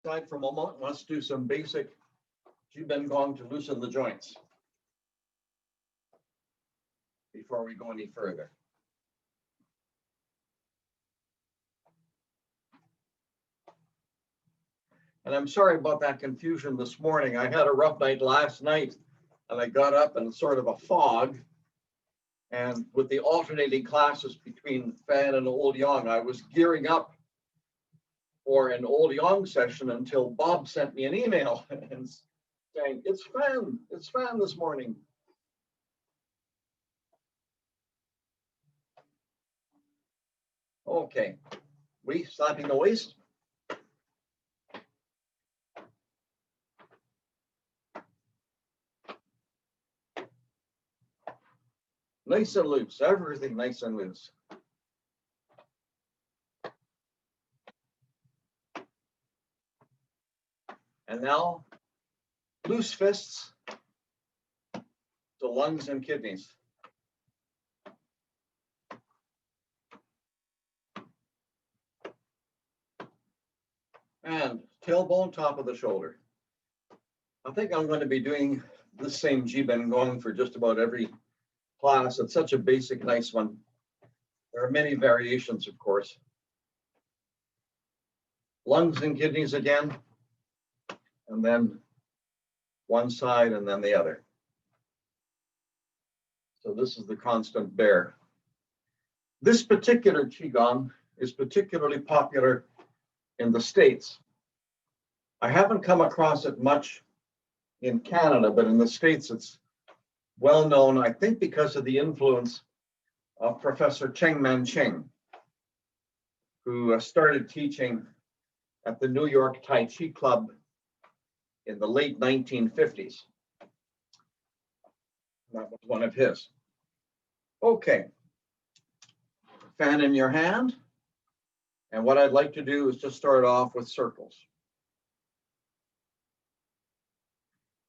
Aside for a moment, let's do some basic Jiben Gong to loosen the joints before we go any further. And I'm sorry about that confusion this morning. I had a rough night last night and I got up in sort of a fog. And with the alternating classes between Fan and Old Yang, I was gearing up for an Old Yang session until Bob sent me an email and saying, it's Fan this morning. Okay, we slapping the waist. Nice and loose, everything nice and loose. And now, loose fists to lungs and kidneys. And tailbone, top of the shoulder. I think I'm going to be doing the same Jiben Gong for just about every class. It's such a basic, nice one. There are many variations, of course. Lungs and kidneys again, and then one side and then the other. So this is the constant bear. This particular Qigong is particularly popular in the States. I haven't come across it much in Canada, but in the States it's well known, I think because of the influence of Professor Cheng Man-cheng, who started teaching at the New York Tai Chi Club in the late 1950s. That was one of his. Okay, fan in your hand. And what I'd like to do is just start off with circles.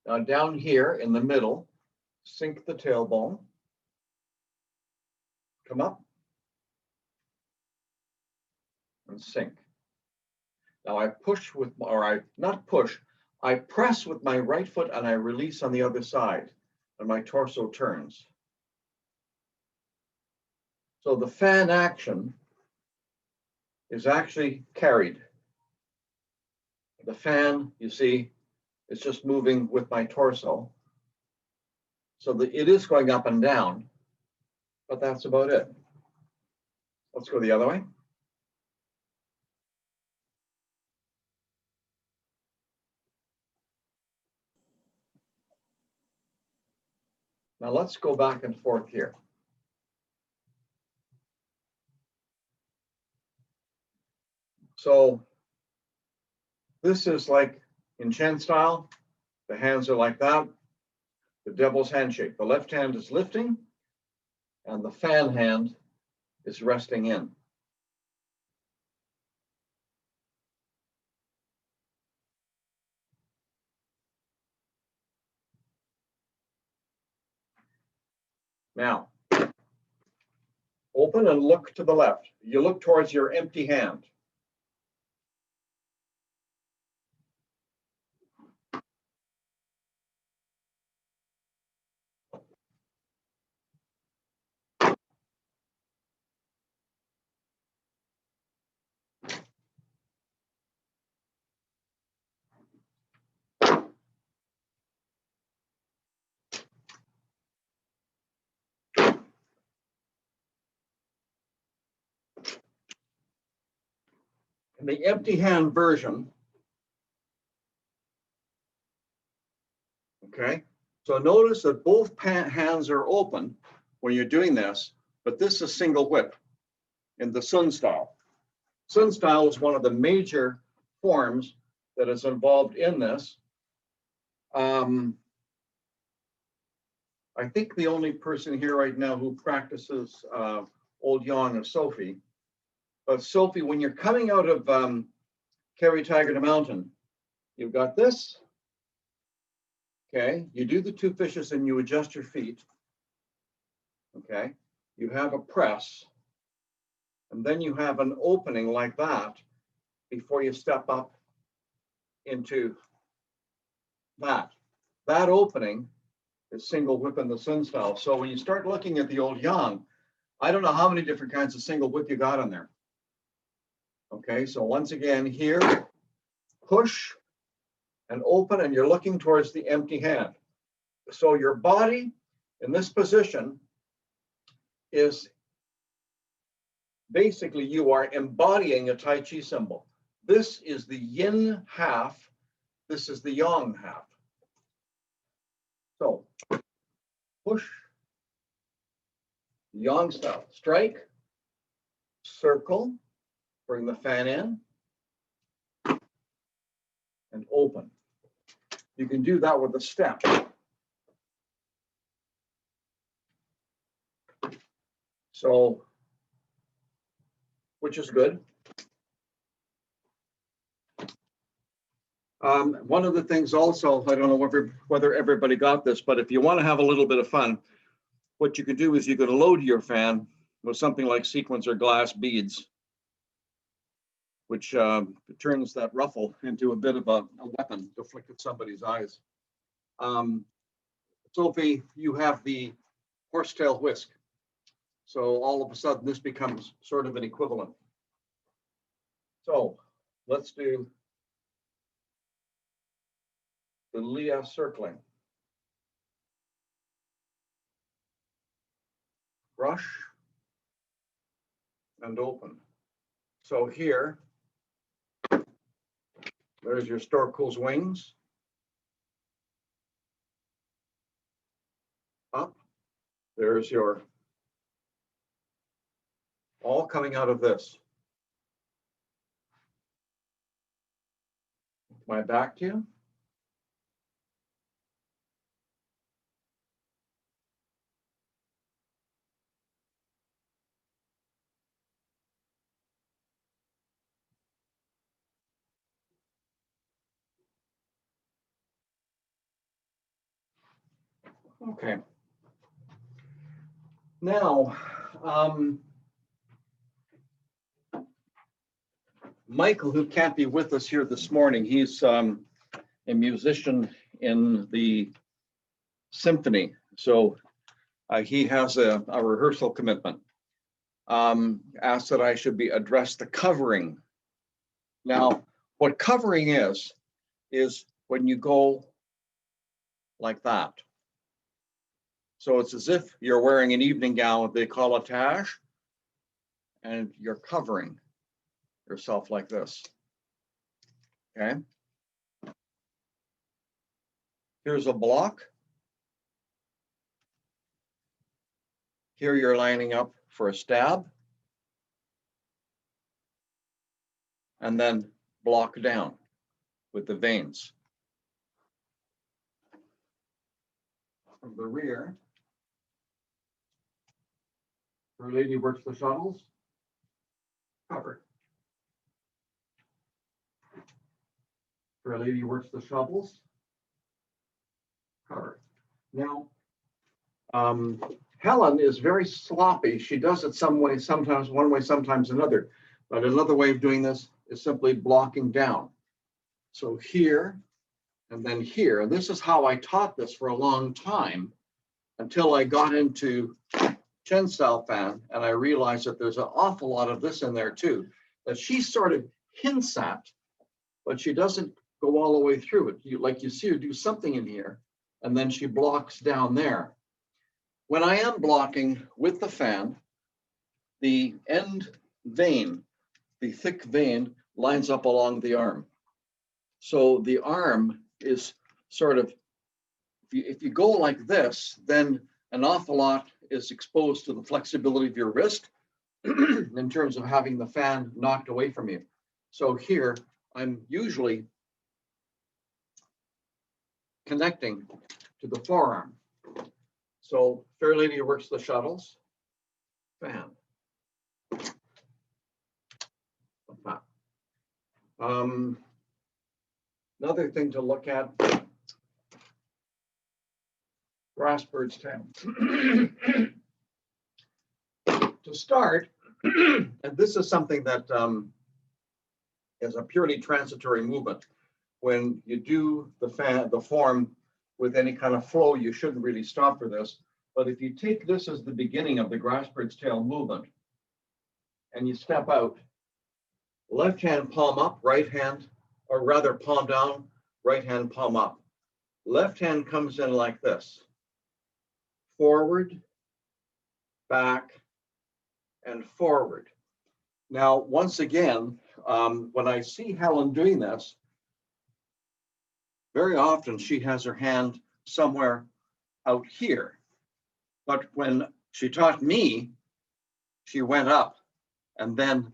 Now down here in the middle, sink the tailbone. Come up and sink. Now I push with, I press with my right foot and I release on the other side and my torso turns. So the fan action is actually carried. The fan, you see, is just moving with my torso. So it is going up and down, but that's about it. Let's go the other way. Now let's go back and forth here. So this is like in Chen style, the hands are like that, the devil's handshake. The left hand is lifting and the fan hand is resting in. Now, open and look to the left. You look towards your empty hand. In the empty hand version, okay, so notice that both hands are open when you're doing this, but this is single whip in the Sun style. Sun style is one of the major forms that is involved in this. I think the only person here right now who practices Old Yang is Sophie. But Sophie, when you're coming out of Carry Tiger to Mountain, you've got this. Okay, you do the two fishes and you adjust your feet. Okay, you have a press. And then you have an opening like that before you step up into that. That opening is single whip in the Sun style. So when you start looking at the old yang, I don't know how many different kinds of single whip you got on there. Okay, so once again here, push and open, and you're looking towards the empty hand. So your body in this position is basically, you are embodying a Tai Chi symbol. This is the yin half, this is the yang half. So push, yang style, strike, circle, bring the fan in, and open. You can do that with a step. So, which is good. One of the things also, I don't know whether everybody got this, but if you want to have a little bit of fun, what you can do is you can load your fan with something like sequencer glass beads, which turns that ruffle into a bit of a weapon to flick at somebody's eyes. Sophie, you have the horsetail whisk. So all of a sudden this becomes sort of an equivalent. So let's do the Leah circling. Brush and open. So here, there's your stork's wings. Up, there's your, all coming out of this. My back to you. Okay. Now, Michael, who can't be with us here this morning, he's a musician in the symphony. So he has a rehearsal commitment. Asked that I should be addressed the covering. Now, what covering is when you go like that. So it's as if you're wearing an evening gown with the décolletage, and you're covering yourself like this. Okay. Here's a block. Here you're lining up for a stab. And then block down with the veins. From the rear, her lady works the shuttles, covered. Her lady works the shovels, covered. Now, Helen is very sloppy. She does it some way, sometimes one way, sometimes another. But another way of doing this is simply blocking down. So here and then here. And this is how I taught this for a long time until I got into Chen style fan, and I realized that there's an awful lot of this in there too, that she sort of hints at, but she doesn't go all the way through it. Like you see her do something in here, and then she blocks down there. When I am blocking with the fan, the end vein, the thick vein, lines up along the arm. So the arm is sort of, if you go like this, then an awful lot is exposed to the flexibility of your wrist in terms of having the fan knocked away from you. So here, I'm usually connecting to the forearm. So Fair Lady works the shuttles, fan. Another thing to look at, grass bird's tail. To start, and this is something that is a purely transitory movement. when you do the form with any kind of flow, you shouldn't really stop for this. But if you take this as the beginning of the grass bird's tail movement and you step out, left hand palm up, right hand, or rather palm down, right hand palm up. Left hand comes in like this, forward, back, and forward. Now, once again, when I see Helen doing this, very often she has her hand somewhere out here. But when she taught me, she went up and then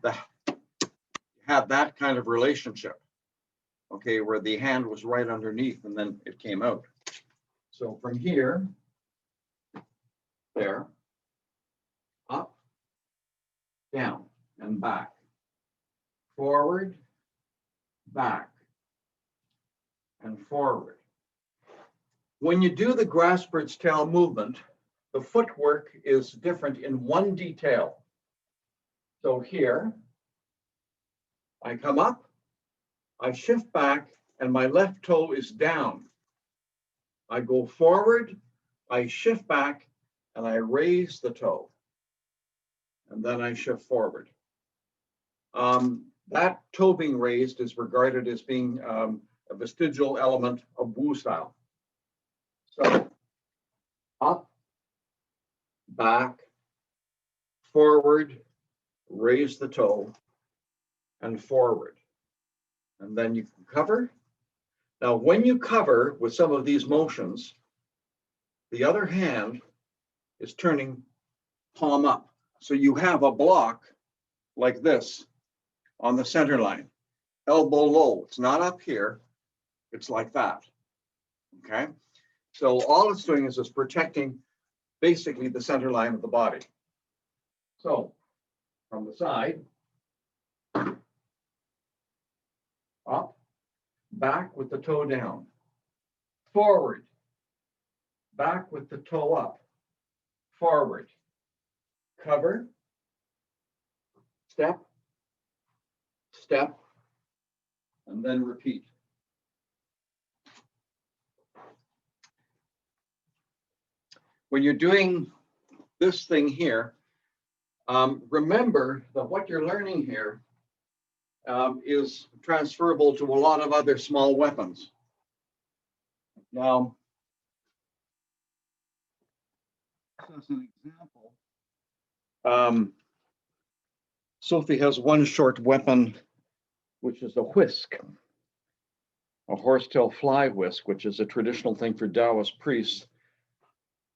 had that kind of relationship, okay, where the hand was right underneath and then it came out. So from here, there, up, down, and back, forward, back, and forward. When you do the grass bird's tail movement, the footwork is different in one detail. So here, I come up, I shift back, and my left toe is down. I go forward, I shift back, and I raise the toe. And then I shift forward. That toe being raised is regarded as being a vestigial element of Wu style. So up, back, forward, raise the toe, and forward. And then you can cover. Now, when you cover with some of these motions, the other hand is turning palm up. So you have a block like this on the center line, elbow low. It's not up here, it's like that, okay? So all it's doing is it's protecting basically the center line of the body. So from the side, up, back with the toe down, forward, back with the toe up, forward, cover, step, step, and then repeat. When you're doing this thing here, remember that what you're learning here is transferable to a lot of other small weapons. Now, as an example, Sophie has one short weapon, which is a whisk, a horsetail fly whisk, which is a traditional thing for Taoist priests.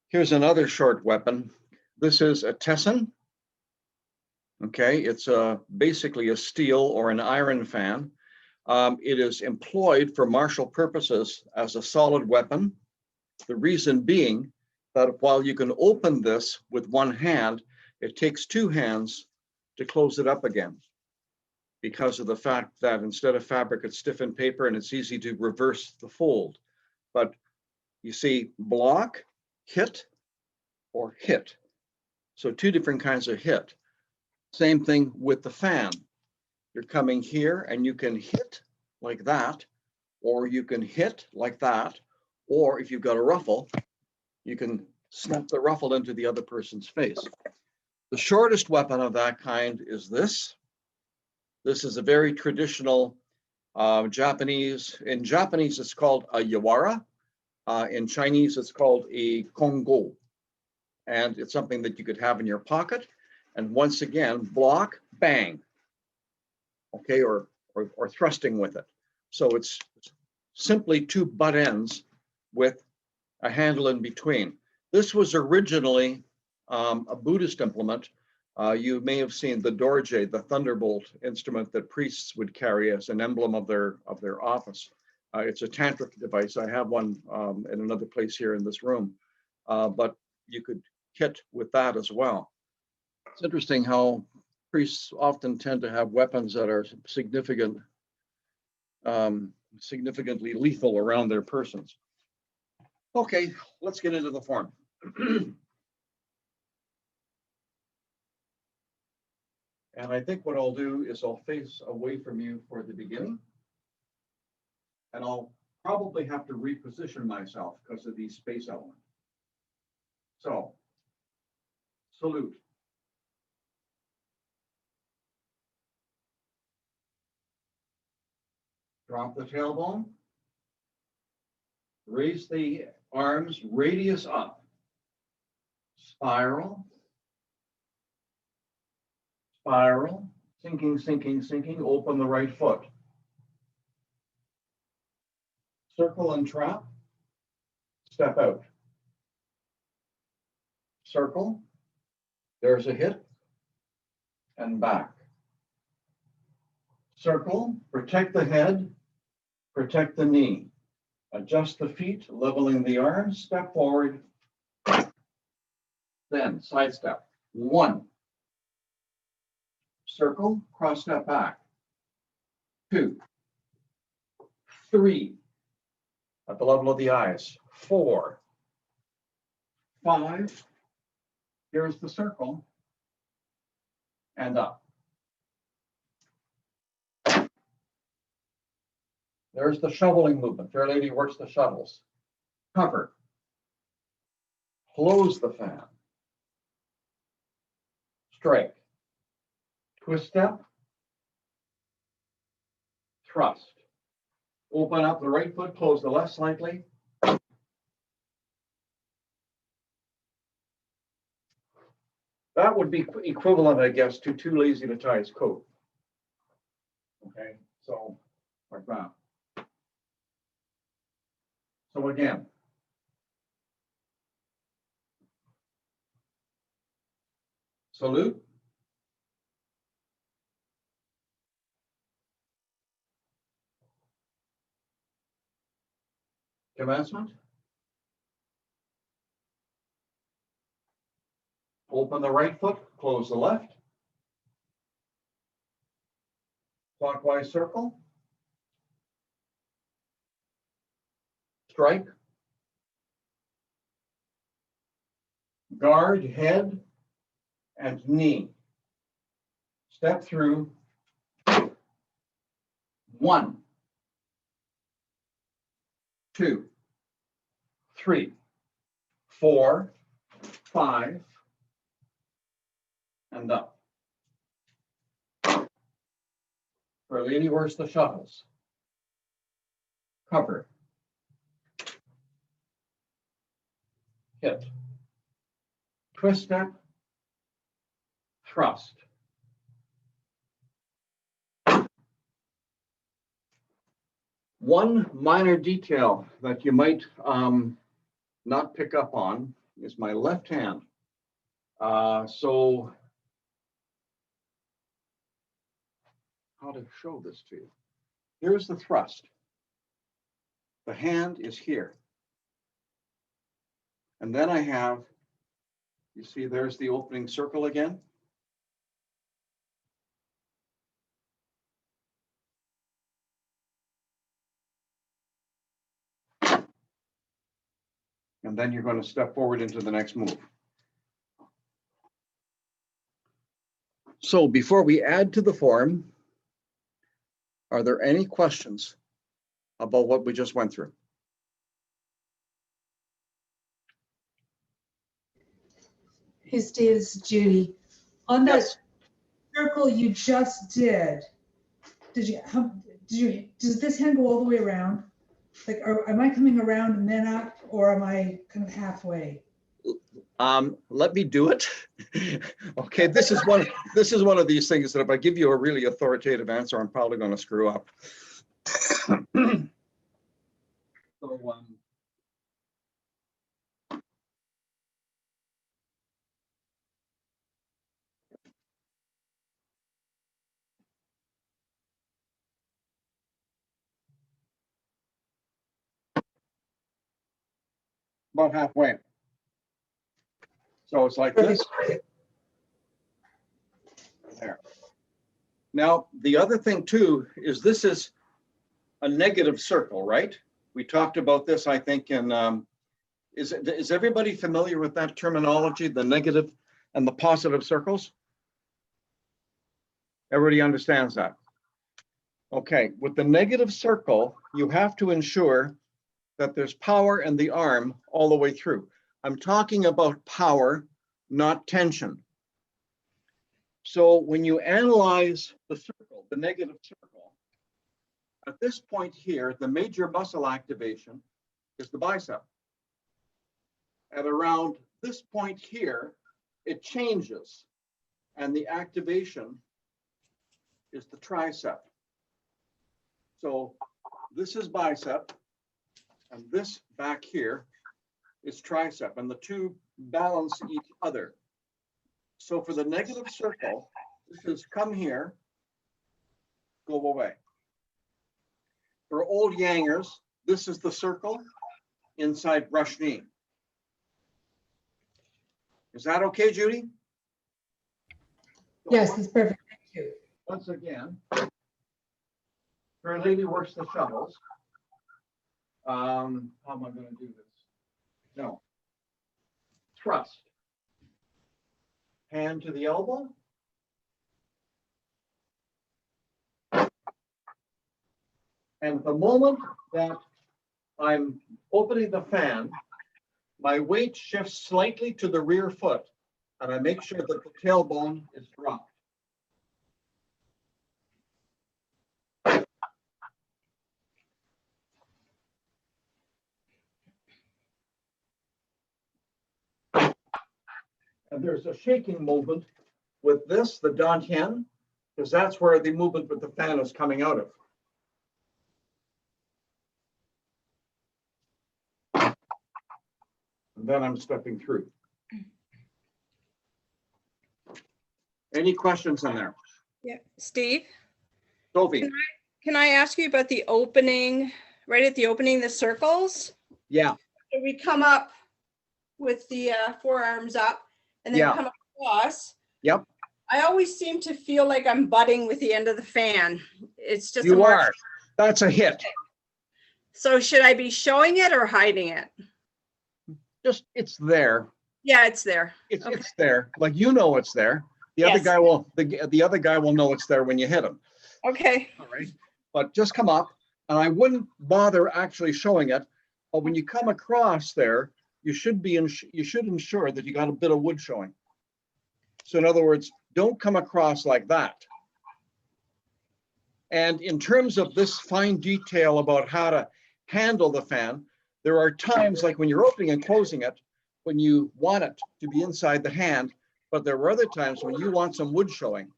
Here's another short weapon. This is a tesson. Okay, it's basically a steel or an iron fan. It is employed for martial purposes as a solid weapon. The reason being that while you can open this with one hand, it takes two hands to close it up again, because of the fact that instead of fabric, it's stiffened paper and it's easy to reverse the fold. But you see, block, hit, or hit. So two different kinds of hit. Same thing with the fan. You're coming here and you can hit like that, or you can hit like that, or if you've got a ruffle, you can snap the ruffle into the other person's face. The shortest weapon of that kind is this. This is a very traditional Japanese. In Japanese, it's called a yawara. In Chinese, it's called a kongo. And it's something that you could have in your pocket. And once again, block, bang, okay, or thrusting with it. So it's simply two butt ends with a handle in between. This was originally a Buddhist implement. You may have seen the dorje, the thunderbolt instrument that priests would carry as an emblem of their office. It's a tantric device. I have one in another place here in this room, but you could hit with that as well. It's interesting how priests often tend to have weapons that are significantly lethal around their persons. Okay, let's get into the form. And I think what I'll do is I'll face away from you for the beginning. And I'll probably have to reposition myself because of these space elements. So, salute. Drop the tailbone. Raise the arms, radius up. Spiral. Spiral. Sinking, sinking, sinking. Open the right foot. Circle and trap. Step out. Circle. There's a hit. And back. Circle. Protect the head. Protect the knee. Adjust the feet, leveling the arms. Step forward. Then side step. 1. Circle. Cross step back. 2. 3. At the level of the eyes. 4. 5. Here's the circle. And up. There's the shoveling movement. Fair lady works the shovels. Cover. Close the fan. Strike. Twist step. Thrust. Open up the right foot, close the left slightly. That would be equivalent, I guess, to too lazy to tie his coat. Okay, so like that. So again, salute. Commencement. Open the right foot, close the left. Clockwise circle. Strike. Guard, head, and knee. Step through. 1, 2, 3, 4, 5, and up. For a lady wears the shuttles. Cover. Hit. Twist step. Thrust. One minor detail that you might not pick up on is my left hand. So how to show this to you? Here's the thrust. The hand is here. And then I have, you see, there's the opening circle again. And then you're going to step forward into the next move. So before we add to the form, are there any questions about what we just went through? Hey, Steve, this is Judy. On that circle you just did, does this hand go all the way around? Like, am I coming around and then up, or am I kind of halfway? Let me do it. Okay, this is one of these things that if I give you a really authoritative answer, I'm probably going to screw up. So, about halfway. So it's like this. There. Now, the other thing too is this is a negative circle, right? We talked about this, I think, in, is everybody familiar with that terminology, the negative and the positive circles? Everybody understands that? Okay, with the negative circle, you have to ensure that there's power in the arm all the way through. I'm talking about power, not tension. So when you analyze the circle, the negative circle, at this point here, the major muscle activation is the bicep. At around this point here, it changes, and the activation is the tricep. So this is bicep, and this back here is tricep, and the two balance each other. So for the negative circle, this is come here, go away. For old Yangers, this is the circle inside brush knee. Is that okay, Judy? Yes, that's perfect. Thank you. Once again, for a lady works the shovels. How am I going to do this? No. Thrust. Hand to the elbow. And the moment that I'm opening the fan, my weight shifts slightly to the rear foot, and I make sure that the tailbone is dropped. And there's a shaking movement with this, the dantian, because that's where the movement with the fan is coming out of. And then I'm stepping through. Any questions in there? Yeah, Steve, Sophie? can I ask you about the opening, right at the opening, the circles? Yeah. So we come up with the forearms up and then Yeah. come across. Yep. I always seem to feel like I'm butting with the end of the fan. It's just a You mark. are. That's a hit. So should I be showing it or hiding it? Just, it's there. Yeah, it's there. It's, Okay. it's there. Like, you know it's there. The other Yes. guy will, the other guy will know it's there when you hit him. Okay. All right. But just come up, and I wouldn't bother actually showing it. But when you come across there, you should ensure that you got a bit of wood showing. So in other words, don't come across like that. And in terms of this fine detail about how to handle the fan, there are times like when you're opening and closing it, when you want it to be inside the hand, but there are other times when you want some wood showing.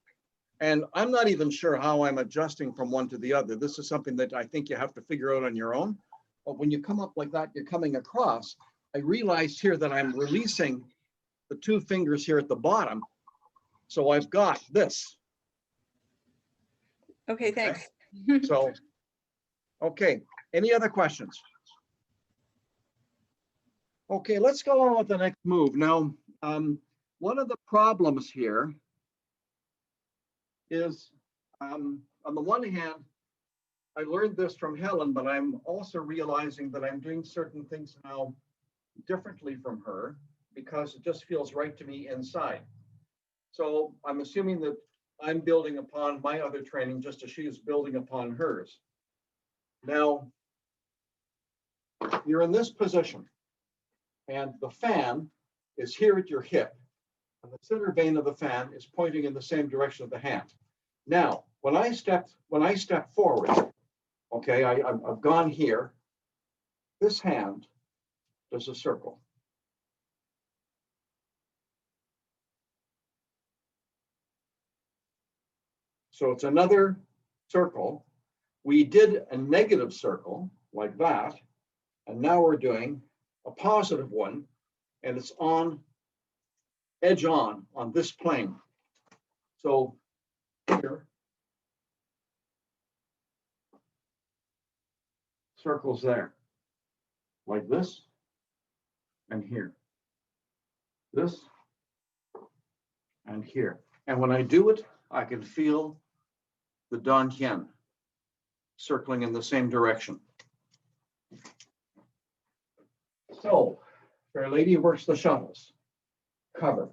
And I'm not even sure how I'm adjusting from one to the other. This is something that I think you have to figure out on your own. But when you come up like that, you're coming across. I realized here that I'm releasing the two fingers here at the bottom. So I've got this. Okay, thanks. So, okay, any other questions? Okay, let's go on with the next move. Now, one of the problems here is, on the one hand, I learned this from Helen, but I'm also realizing that I'm doing certain things now differently from her because it just feels right to me inside. So I'm assuming that I'm building upon my other training just as she is building upon hers. Now, you're in this position and the fan is here at your hip and the center vein of the fan is pointing in the same direction of the hand. Now, when I step forward, okay, I've gone here, this hand does a circle. So it's another circle. We did a negative circle like that, and now we're doing a positive one, and it's on, edge on this plane. So here, circles there, like this, and here. This, and here. And when I do it, I can feel the dantian circling in the same direction. So, for a lady who works the shuttles, cover.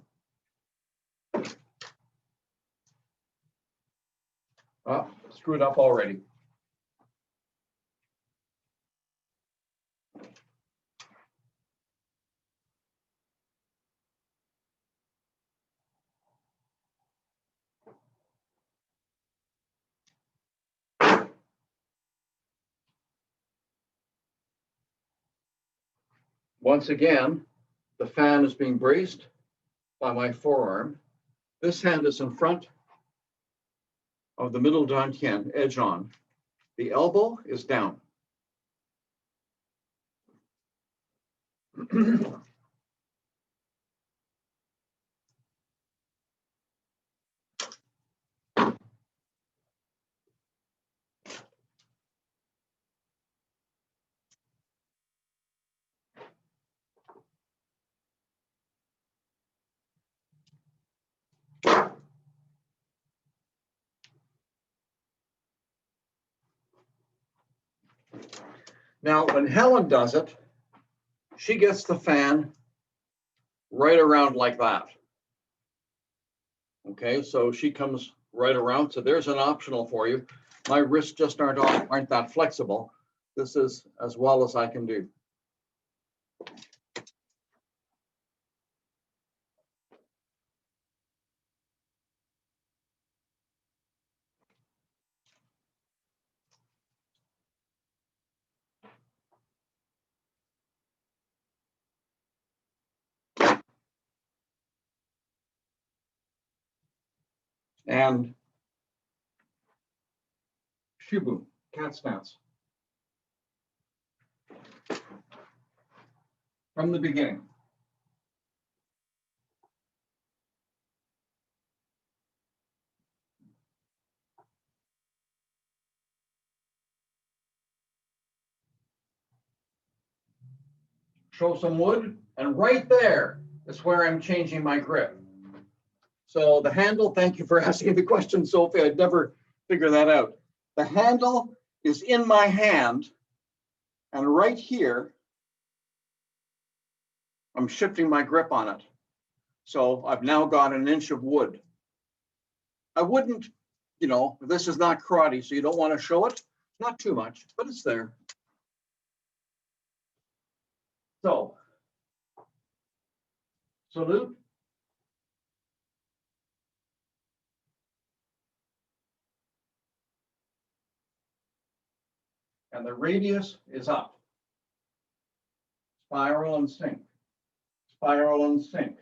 Oh, screwed up already. Once again, the fan is being braced by my forearm. This hand is in front of the middle dantian, edge on. The elbow is down. Now, when Helen does it, she gets the fan right around like that. Okay, so she comes right around. So there's an optional for you. My wrists just aren't that flexible. This is as well as I can do. And Shibu, cat stance. From the beginning. Show some wood, and right there is where I'm changing my grip. So the handle, thank you for asking the question, Sophie. I'd never figure that out. The handle is in my hand, and right here, I'm shifting my grip on it. So I've now got an inch of wood. I wouldn't, this is not karate, so you don't want to show it. Not too much, but it's there. So, salute. And the radius is up. Spiral and sink. Spiral and sink.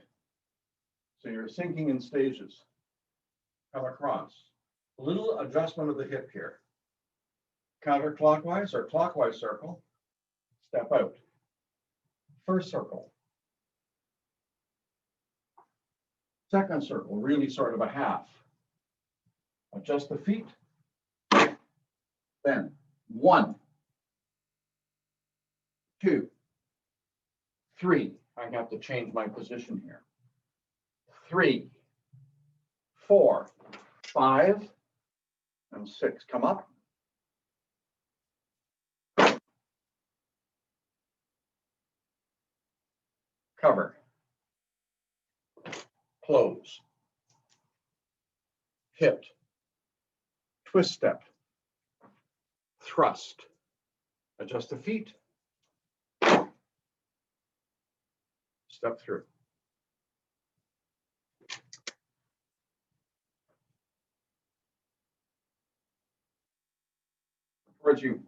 So you're sinking in stages. Come across. A little adjustment of the hip here. Counterclockwise or clockwise circle. Step out. First circle. Second circle, really sort of a half. Adjust the feet. Then 1, 2, 3. I have to change my position here. 3, 4, 5, and 6. Come up. Cover. Close. Hit. Twist step. Thrust. Adjust the feet. Step through. Towards you.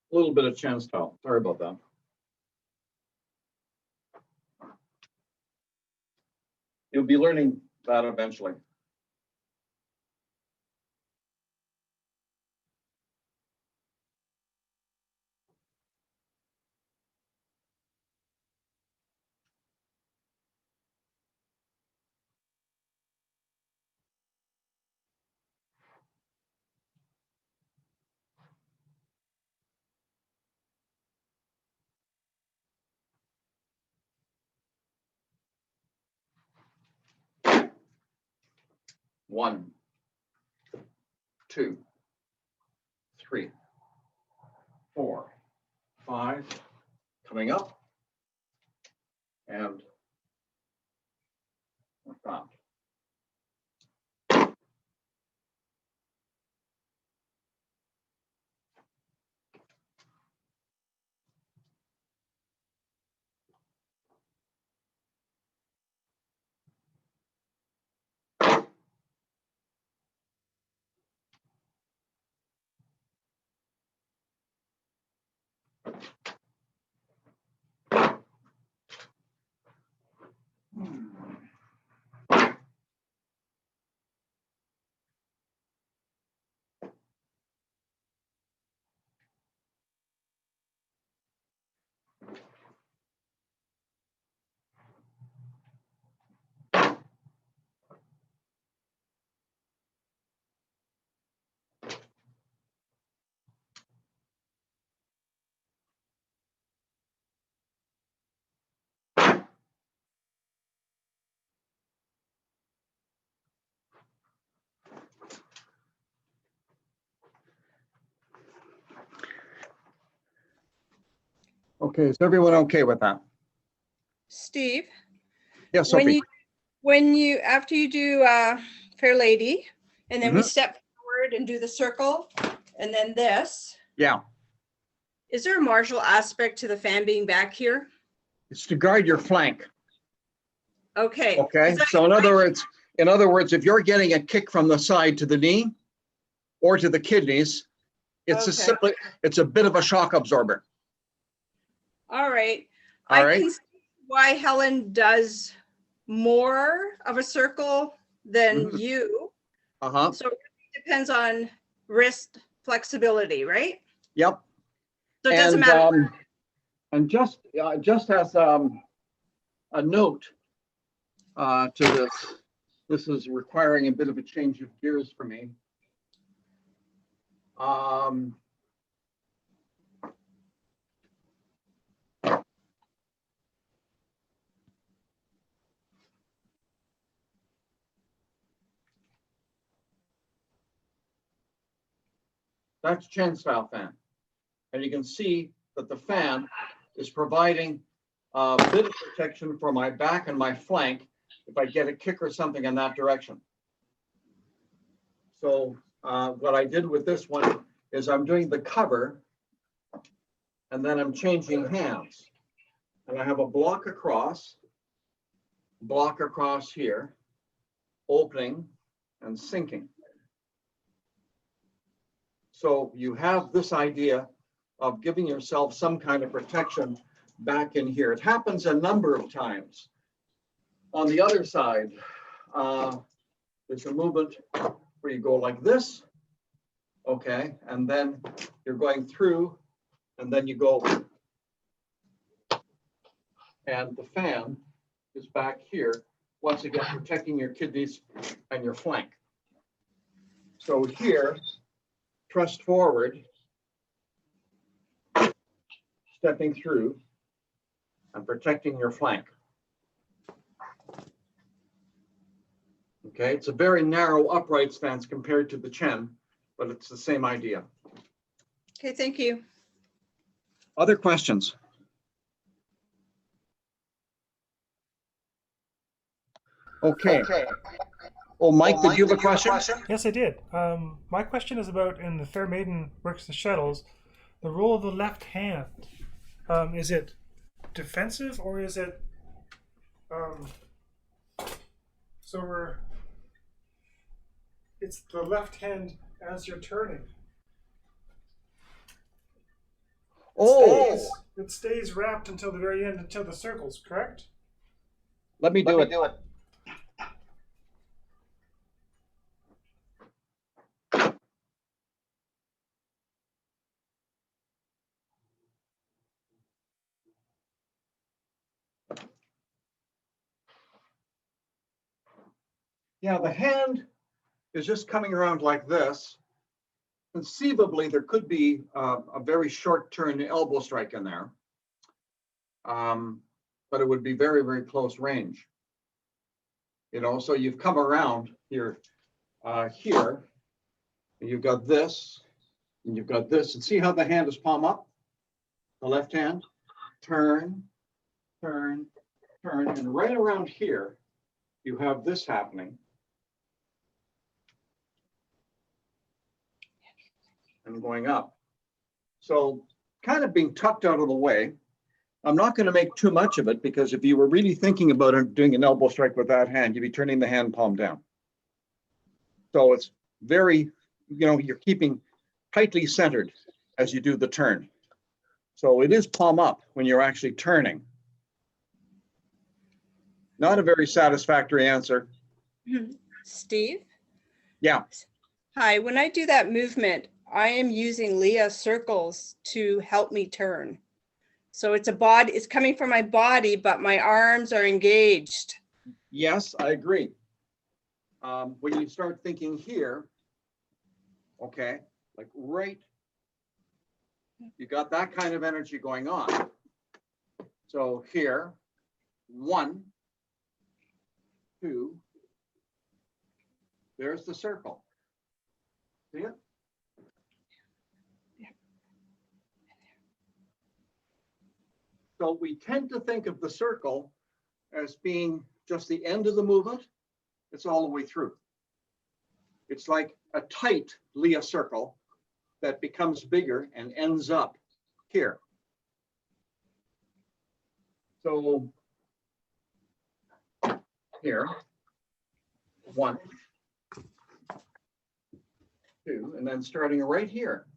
A little bit of chin style. Sorry about that. You'll be learning that eventually. One, 2, 3, 5 coming up, and like that. Okay, is everyone okay with that? Steve, Yes, when Sophie. after you do Fair Lady, and then we Mhm. step forward and do the circle, and then this, Yeah, is there a martial aspect to the fan being back here? it's to guard your flank. Okay. Okay, 'Cause so in other words, if you're getting a kick from the side to the knee or to the kidneys, it's Okay. it's a bit of a shock absorber. All right. All I right. can see why Helen does more of a circle than Mhm. you. Uh-huh. So it really depends on wrist flexibility, right? Yep. So it doesn't matter. And just as a note to this is requiring a bit of a change of gears for me. That's Chen style fan. And you can see that the fan is providing a bit of protection for my back and my flank if I get a kick or something in that direction. So what I did with this one is I'm doing the cover and then I'm changing hands. And I have a block across here, opening and sinking. So you have this idea of giving yourself some kind of protection back in here. It happens a number of times. On the other side, there's a movement where you go like this, okay, and then you're going through, and then you go, and the fan is back here, once again protecting your kidneys and your flank. So here, thrust forward, stepping through, and protecting your flank. Okay, it's a very narrow upright stance compared to the Chen, but it's the same idea. Okay, thank you. Other questions? Okay. Oh, Mike, did you have a question? Yes, I did. My question is about in the Fair Maiden Works the Shuttles, the role of the left hand. Is it defensive or is it it's the left hand as you're turning? It stays wrapped until the very end, until the circles, correct? Let me do it. Yeah, the hand is just coming around like this. Conceivably, there could be a very short turn elbow strike in there, but it would be very, very close range. You know, so you've come around here, and you've got this, and you've got this, and see how the hand is palm up? the left hand, turn, turn, turn, and right around here, you have this happening. And going up. So kind of being tucked out of the way. I'm not going to make too much of it because if you were really thinking about it, doing an elbow strike with that hand, you'd be turning the hand palm down. So it's very, you're keeping tightly centered as you do the turn. So it is palm up when you're actually turning. Not a very satisfactory answer. Steve? Yeah. Hi, when I do that movement, I am using Leah circles to help me turn. So it's coming from my body, but my arms are engaged. Yes, I agree. When you start thinking here, okay, like right, you got that kind of energy going on. So here, 1, 2, there's the circle. See it? So we tend to think of the circle as being just the end of the movement. It's all the way through. It's like a tight Leah circle that becomes bigger and ends up here. So here, 1, 2, and then starting right here.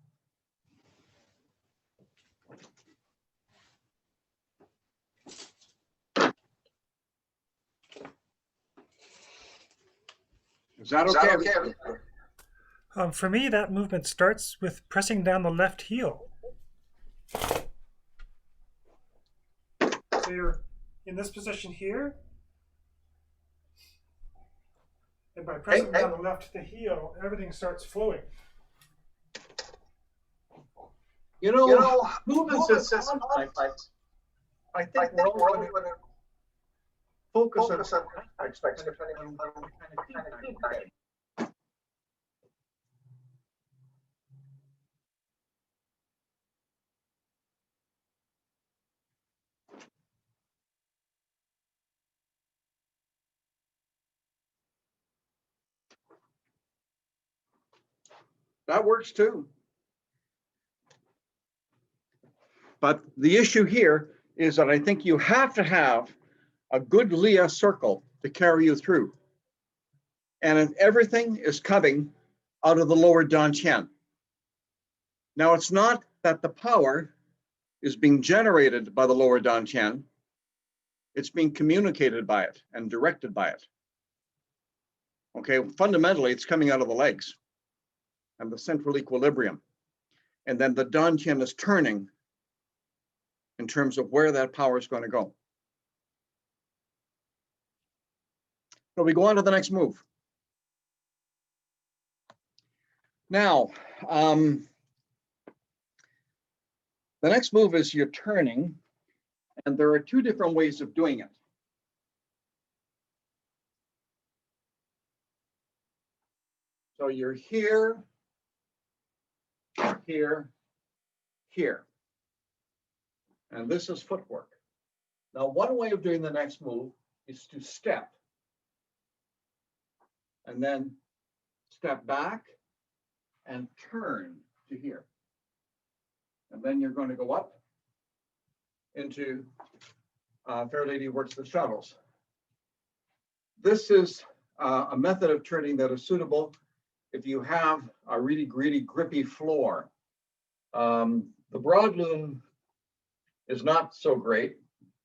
Is that okay? For me, that movement starts with pressing down the left heel. So you're in this position here, and by pressing down the the heel, everything starts flowing. Movements is complex. I think we're only going to focus on aspects depending on what kind of feedback. That works too. But the issue here is that I think you have to have a good Leah circle to carry you through. And everything is coming out of the lower dantian. Now, it's not that the power is being generated by the lower dantian. It's being communicated by it and directed by it. Okay, fundamentally, it's coming out of the legs and the central equilibrium. And then the dantian is turning in terms of where that power is going to go. So we go on to the next move. Now, the next move is you're turning, and there are 2 different ways of doing it. So you're here, here, here. And this is footwork. Now, one way of doing the next move is to step. And then step back and turn to here. And then you're going to go up into Fair Lady Works the Shuttles. This is a method of turning that is suitable if you have a really grippy floor. The broad loom is not so great,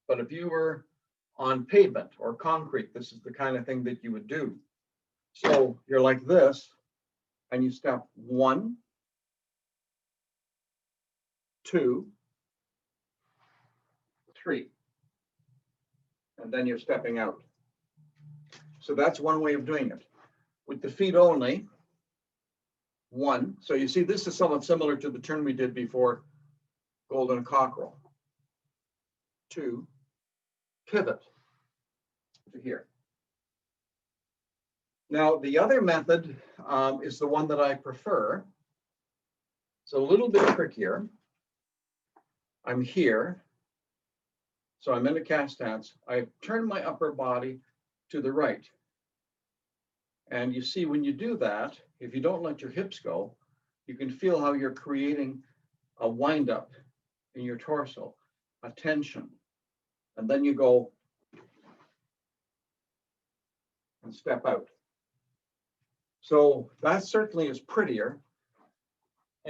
but if you were on pavement or concrete, this is the kind of thing that you would do. So you're like this, and you step 1, 2, 3, and then you're stepping out. So that's one way of doing it. With the feet only, 1. So you see, this is somewhat similar to the turn we did before Golden Cockerel. 2, pivot to here. Now, the other method is the one that I prefer. It's a little bit trickier. I'm here. So I'm in a cast stance. I turn my upper body to the right. And you see, when you do that, if you don't let your hips go, you can feel how you're creating a wind up in your torso, a tension. And then you go and step out. So that certainly is prettier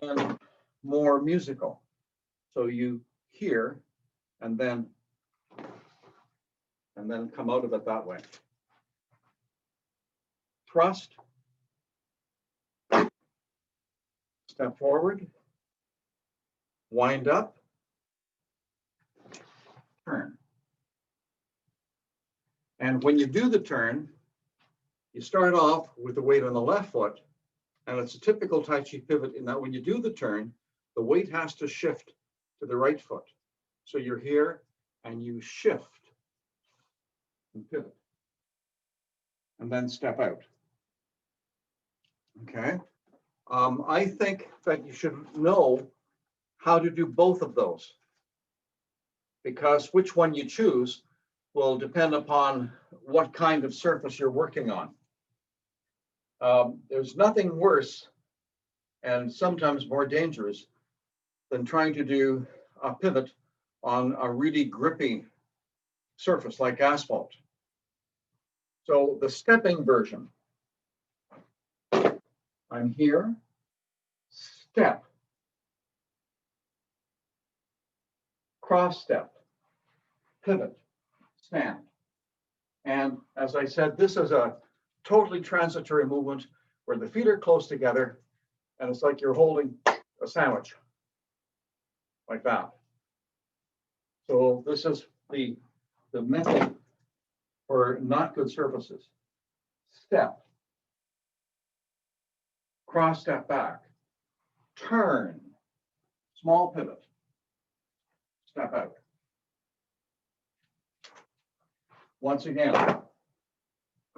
and more musical. So you hear and then come out of it that way. Thrust, step forward, wind up, turn. And when you do the turn, you start off with the weight on the left foot, and it's a typical Tai Chi pivot in that when you do the turn, the weight has to shift to the right foot. So you're here and you shift and pivot, and then step out. Okay. I think that you should know how to do both of those, because which one you choose will depend upon what kind of surface you're working on. There's nothing worse and sometimes more dangerous than trying to do a pivot on a really grippy surface like asphalt. So the stepping version, I'm here, step, cross step, pivot, stand. And as I said, this is a totally transitory movement where the feet are close together and it's like you're holding a sandwich like that. So this is the method for not good surfaces. Step, cross step back, turn, small pivot, step out. Once again,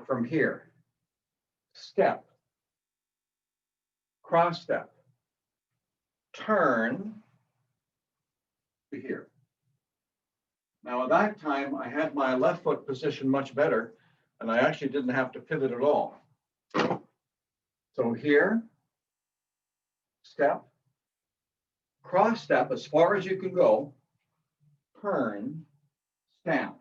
from here, step, cross step, turn to here. Now at that time, I had my left foot positioned much better, and I actually didn't have to pivot at all. So here, step, cross step as far as you can go, turn, stand.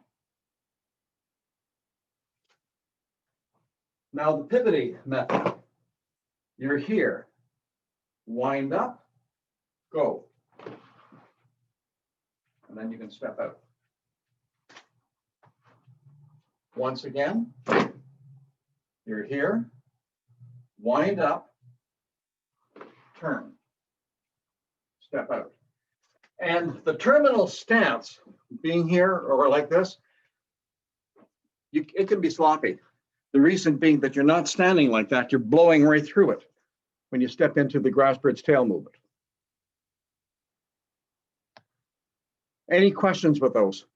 Now the pivoting method, you're here, wind up, go. And then you can step out. Once again, you're here, wind up, turn, step out. And the terminal stance, being here or like this, it can be sloppy. The reason being that you're not standing like that, you're blowing right through it when you step into the grass bird's tail movement. Any questions with those?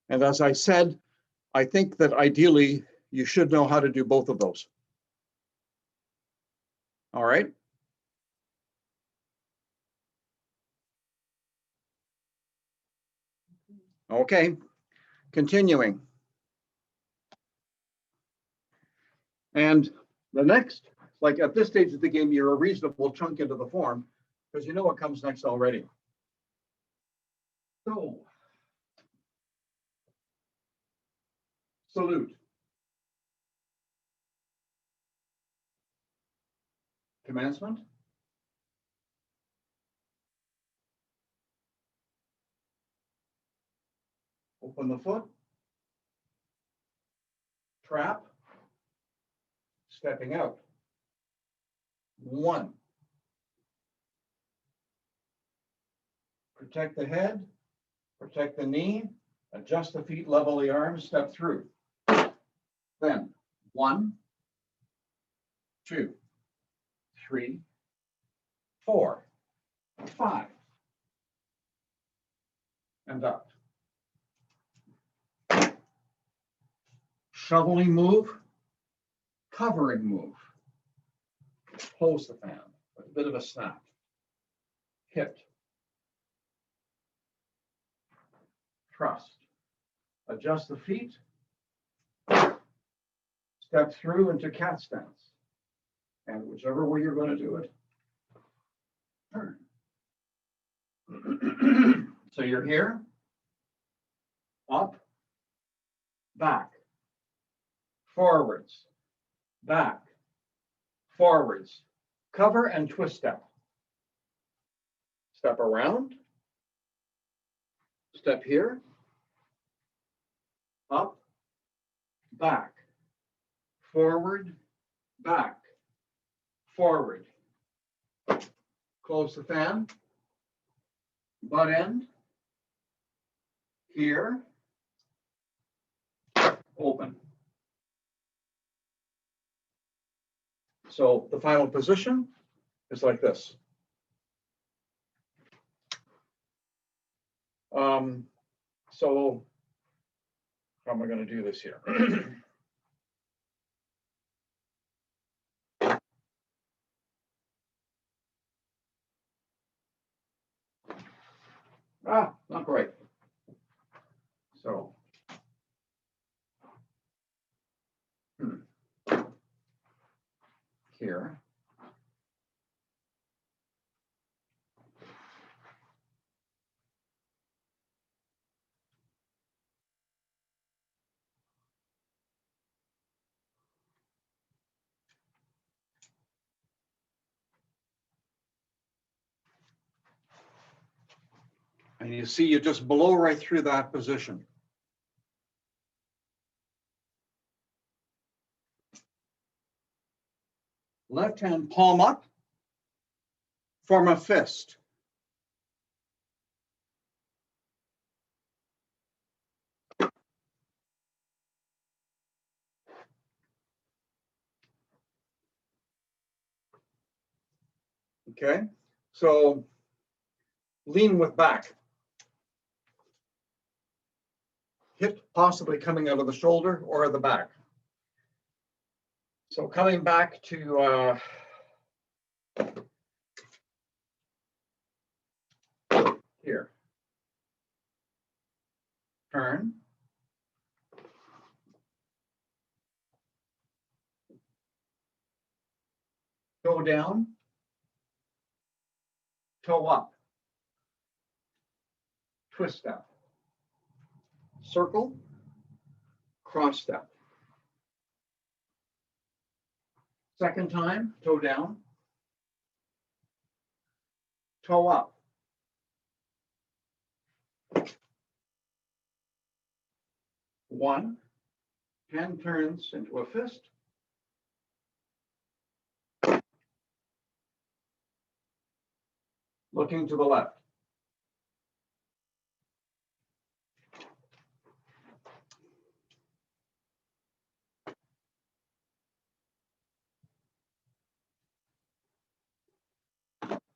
And as I said, I think that ideally you should know how to do both of those. All right. Okay, continuing. And the next, like at this stage of the game, you're a reasonable chunk into the form because you know what comes next already. So, salute. Commencement. Open the foot. Trap. Stepping out. 1. Protect the head. Protect the knee. Adjust the feet, level the arms, step through. Then 1, 2, 3, 4, 5. And up. Shoveling move, covering move. Close the fan with a bit of a snap. hit, trust, adjust the feet, step through into cat stance, and whichever way you're going to do it, turn. So you're here, up, back, forwards, back, forwards, cover and twist step. Step around, step here, up, back, forward, back, forward. Close the fan, butt end, here, open. So the final position is like this. So how am I going to do this here? Not great. So here. And you see, you just blow right through that position. Left hand palm up, form a fist. Okay, so lean with back. Hip possibly coming out of the shoulder or the back. So coming back to here. Turn. Toe down. Toe up. Twist step. Circle. Cross step. Second time, toe down. Toe up. One. Hand turns into a fist. Looking to the left.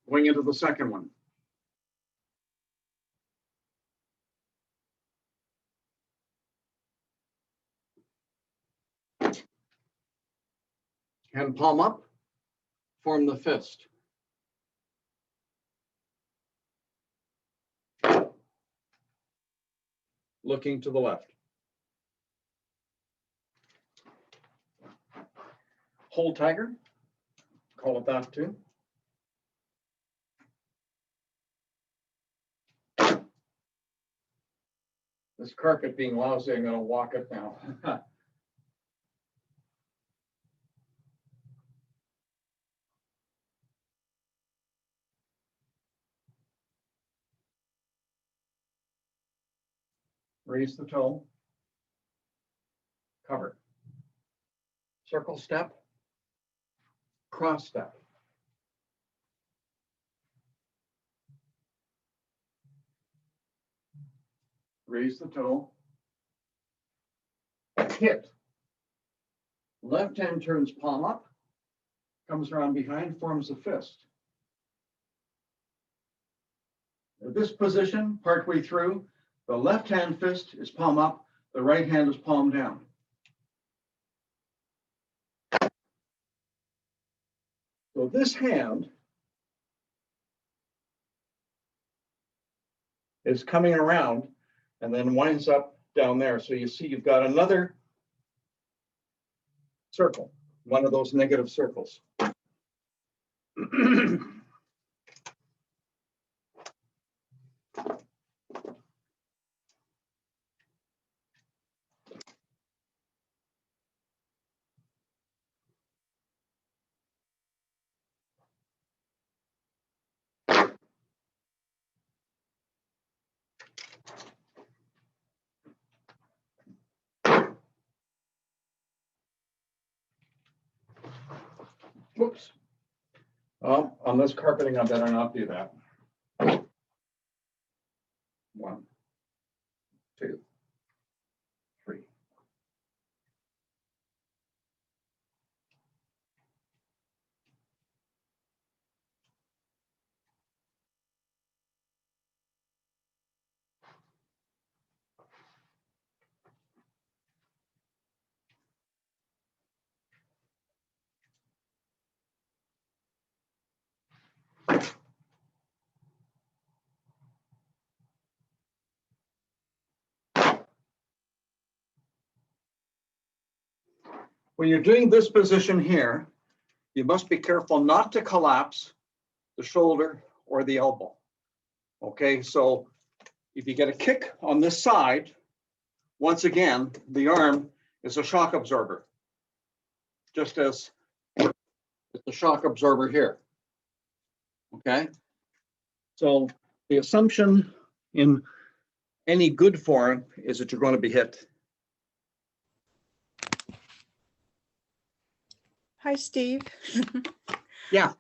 Going into the second one. Hand palm up, form the fist. Looking to the left. Whole tiger, call it that too. This carpet being lousy, I'm going to walk it now. Raise the toe. Cover. Circle step. Cross step. Raise the toe. Hit. Left hand turns palm up, comes around behind, forms a fist. At this position, partway through, the left hand fist is palm up, the right hand is palm down. So this hand is coming around and then winds up down there. So you see you've got another circle, one of those negative circles. Whoops. Well, on this carpeting, I better not do that. 1, 2, 3. When you're doing this position here, you must be careful not to collapse the shoulder or the elbow. Okay, so if you get a kick on this side, once again, the arm is a shock absorber, just as the shock absorber here. Okay, so the assumption in any good form is that you're going to be hit. Hi, Steve. Yeah.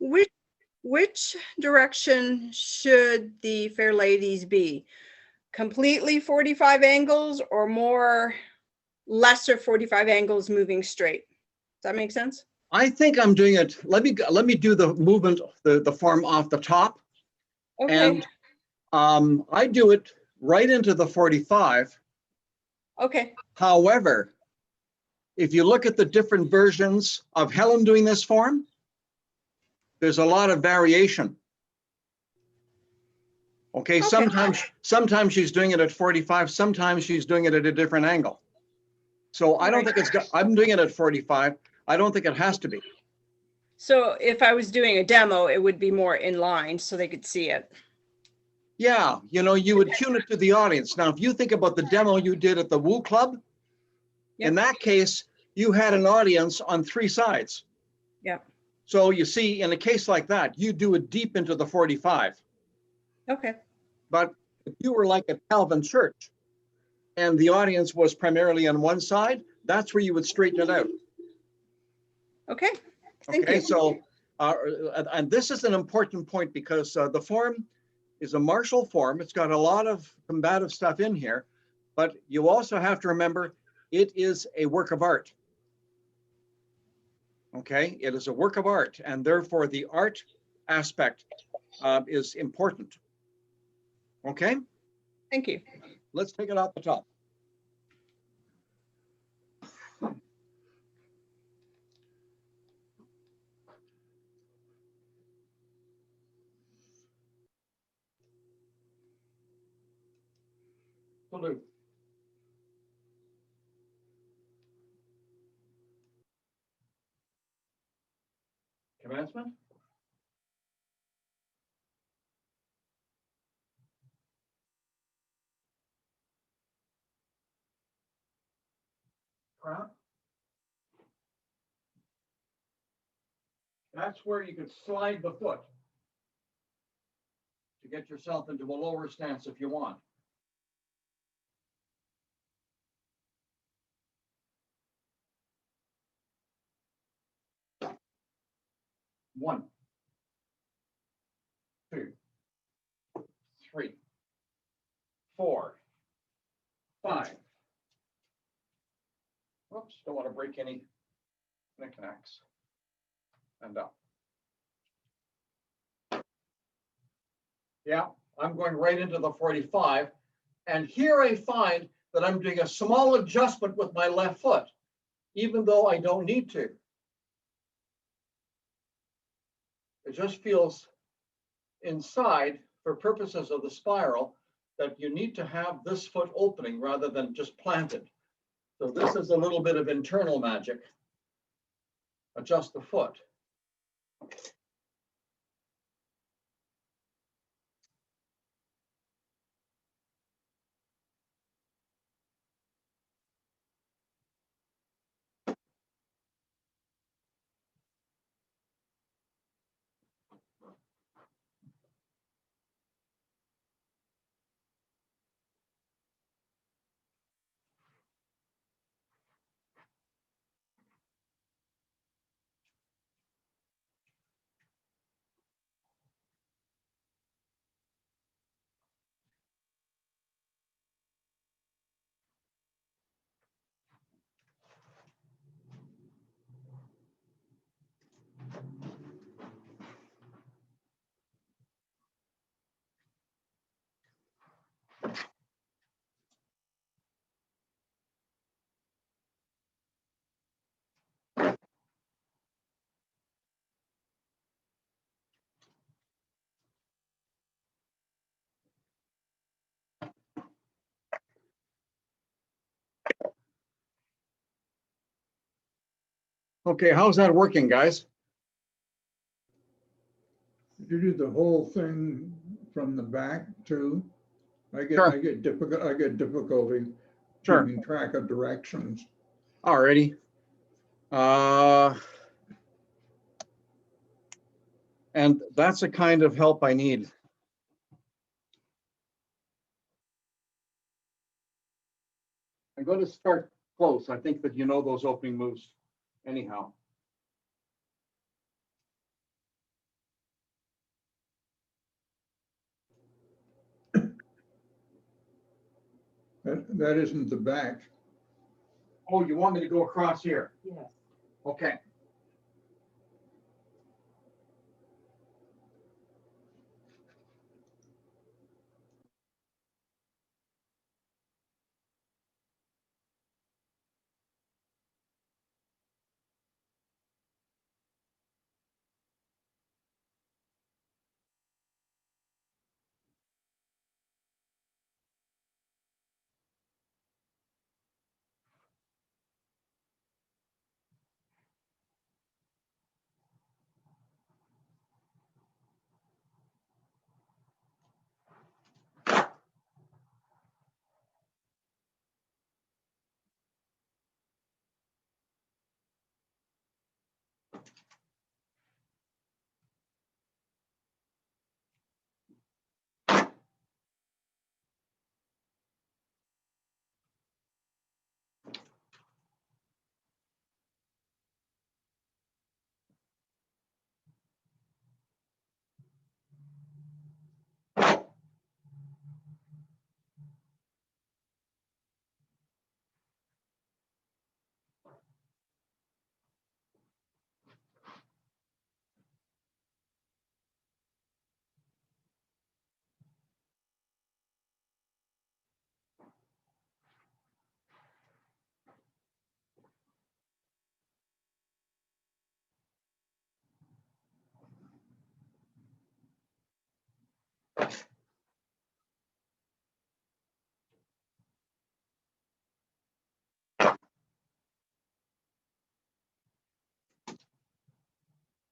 Which direction should the fair ladies be? Completely 45 angles or more lesser 45 angles moving straight? Does that make sense? I think I'm doing it. Let me do the movement, the form off the top. Okay. And I do it right into the 45. Okay. However, if you look at the different versions of Helen doing this form, there's a lot of variation. Okay, sometimes she's doing it at 45, sometimes she's doing it at a different angle. So I don't think I'm doing it at 45. I don't think it has to be. So if I was doing a demo, it would be more in line so they could see it. Yeah, you would tune it to the audience. Now, if you think about the demo you did at the Woo Club, in that case, you had an audience on 3 sides. Yeah. So you see, in a case like that, you do it deep into the 45. Okay. But if you were like at Calvin Church and the audience was primarily on one side, that's where you would straighten it out. Okay. Thank you. So, and this is an important point because the form is a martial form. It's got a lot of combative stuff in here, but you also have to remember it is a work of art. Okay, it is a work of art, and therefore the art aspect is important. Okay. Thank you. Let's take it off the top. Salute. Commencement. Crown. That's where you could slide the foot to get yourself into a lower stance if you want. One, 2, 3, 4, 5. Whoops, don't want to break any knickknacks. And up. Yeah, I'm going right into the 45. And here I find that I'm doing a small adjustment with my left foot, even though I don't need to. It just feels inside, for purposes of the spiral, that you need to have this foot opening rather than just planted. So this is a little bit of internal magic. Adjust the foot. Okay, how's that working, guys? You do the whole thing from the back too? Sure. I get difficulty Sure. keeping track of directions. Alrighty. And that's the kind of help I need. I'm going to start close. I think that you know those opening moves anyhow. That isn't the back. Oh, you want me to go across here? Yes. Okay.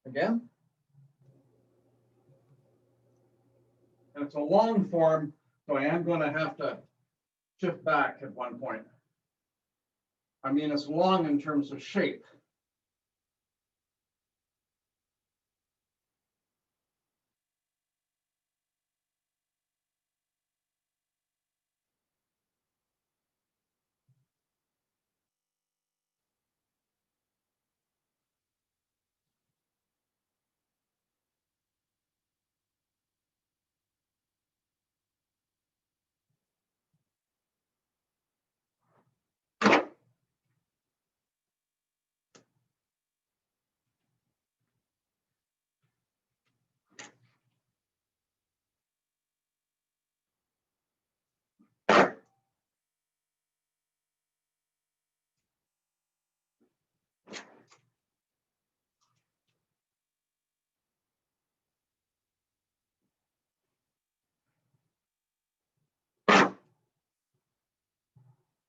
Again. And it's a long form, so I am going to have to shift back at one point. I mean, it's long in terms of shape.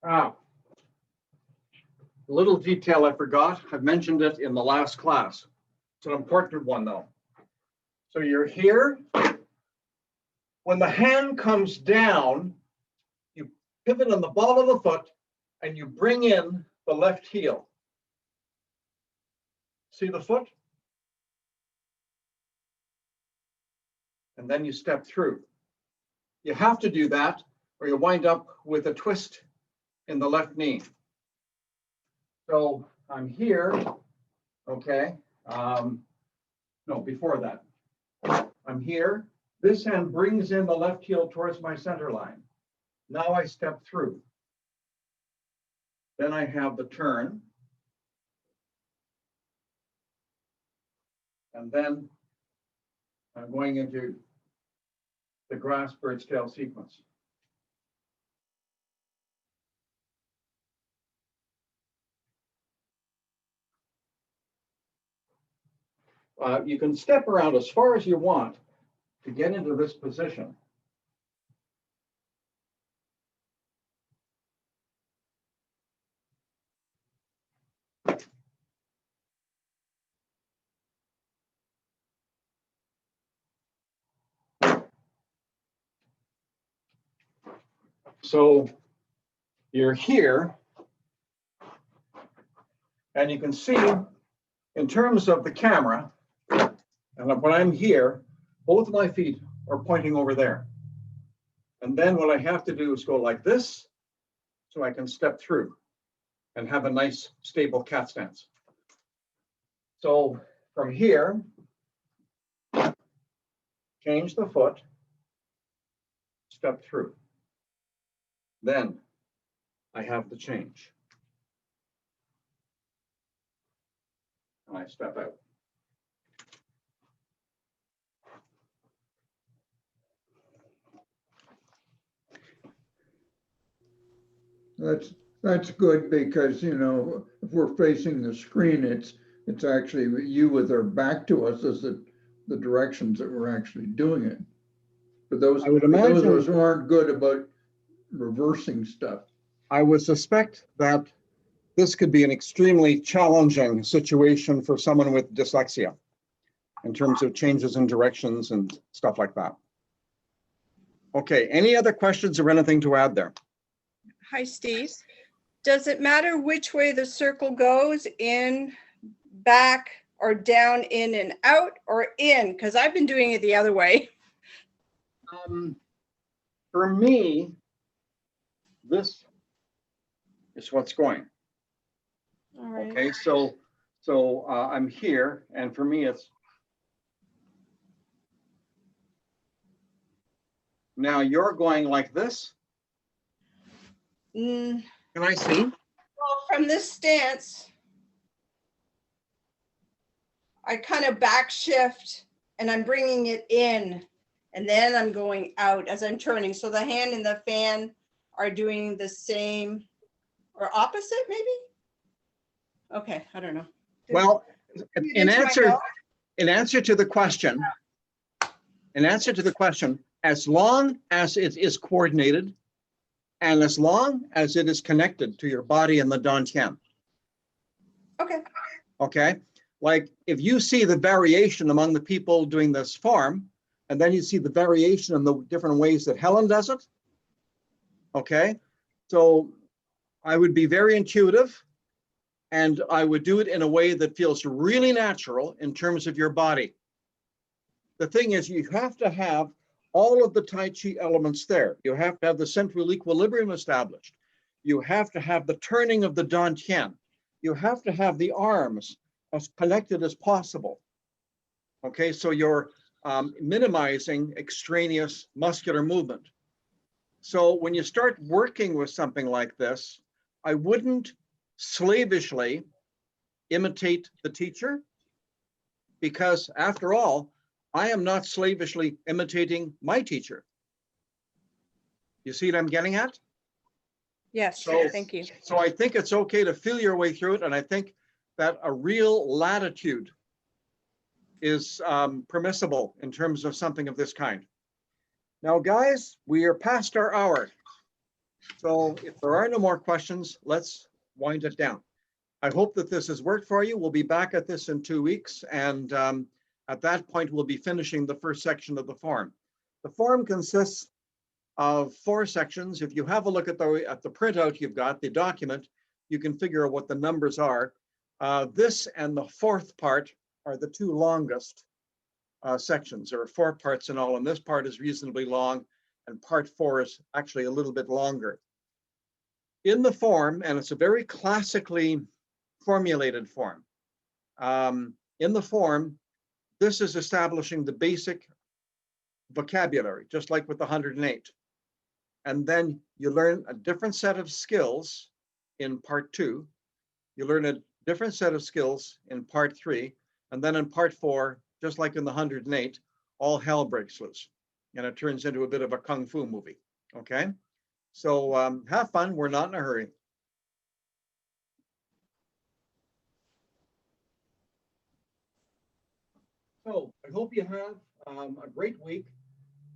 Ah, a little detail I forgot. I've mentioned it in the last class. It's an important one though. So you're here. When the hand comes down, you pivot on the ball of the foot and you bring in the left heel. See the foot? And then you step through. You have to do that or you wind up with a twist in the left knee. So I'm here, okay. No, before that. I'm here. This hand brings in the left heel towards my center line. Now I step through. Then I have the turn. And then I'm going into the grass bird's tail sequence. You can step around as far as you want to get into this position. So you're here, and you can see in terms of the camera, and when I'm here, both my feet are pointing over there. And then what I have to do is go like this, so I can step through and have a nice stable cat stance. So from here, change the foot, step through. Then I have the change. And I step out. That's good because, you know, if we're facing the screen, it's actually you with our back to us as the directions that we're actually doing it. But those, I would those imagine- of us who aren't good about reversing stuff. I would suspect that this could be an extremely challenging situation for someone with dyslexia in terms of changes in directions and stuff like that. Okay, any other questions or anything to add there? Hi, Steve. Does it matter which way the circle goes, in, back, or down, in and out, or in? Because I've been doing it the other way. For me, this is what's going. All right. Okay, so I'm here, and for me, it's now you're going like this. Mm, Can I see? well, from this stance, I kind of back shift and I'm bringing it in, and then I'm going out as I'm turning. So the hand and the fan are doing the same or opposite, maybe? Okay, I don't know. Well, Did in you answer know? to the question, as long as it is coordinated and as long as it is connected to your body and the dantian. Okay. Okay, like if you see the variation among the people doing this farm, and then you see the variation in the different ways that Helen does it. Okay, so I would be very intuitive, and I would do it in a way that feels really natural in terms of your body. The thing is, you have to have all of the Tai Chi elements there. You have to have the central equilibrium established. You have to have the turning of the dantian. You have to have the arms as connected as possible. Okay, so you're minimizing extraneous muscular movement. So when you start working with something like this, I wouldn't slavishly imitate the teacher, because after all, I am not slavishly imitating my teacher. You see what I'm getting at? Yes, So, thank you. So I think it's okay to feel your way through it, and I think that a real latitude is permissible in terms of something of this kind. Now, guys, we are past our hour. So if there are no more questions, let's wind it down. I hope that this has worked for you. We'll be back at this in 2 weeks. And at that point, we'll be finishing the first section of the form. The form consists of 4 sections. If you have a look at the printout you've got, the document, you can figure out what the numbers are. This and the 4th part are the 2 longest sections. There are 4 parts in all, and this part is reasonably long, and part 4 is actually a little bit longer. In the form, and it's a very classically formulated form. In the form, this is establishing the basic vocabulary, just like with the 108. And then you learn a different set of skills in part 2. You learn a different set of skills in part 3. And then in part 4, just like in the 108, all hell breaks loose. And it turns into a bit of a kung fu movie. Okay? So have fun. We're not in a hurry. So I hope you have a great week.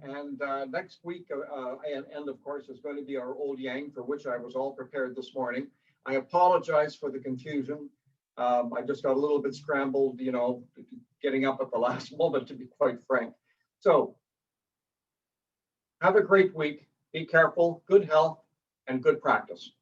And next week, and of course, is going to be our old yang, for which I was all prepared this morning. I apologize for the confusion. I just got a little bit scrambled, you know, getting up at the last moment, to be quite frank. So have a great week. Be careful, good health, and good practice.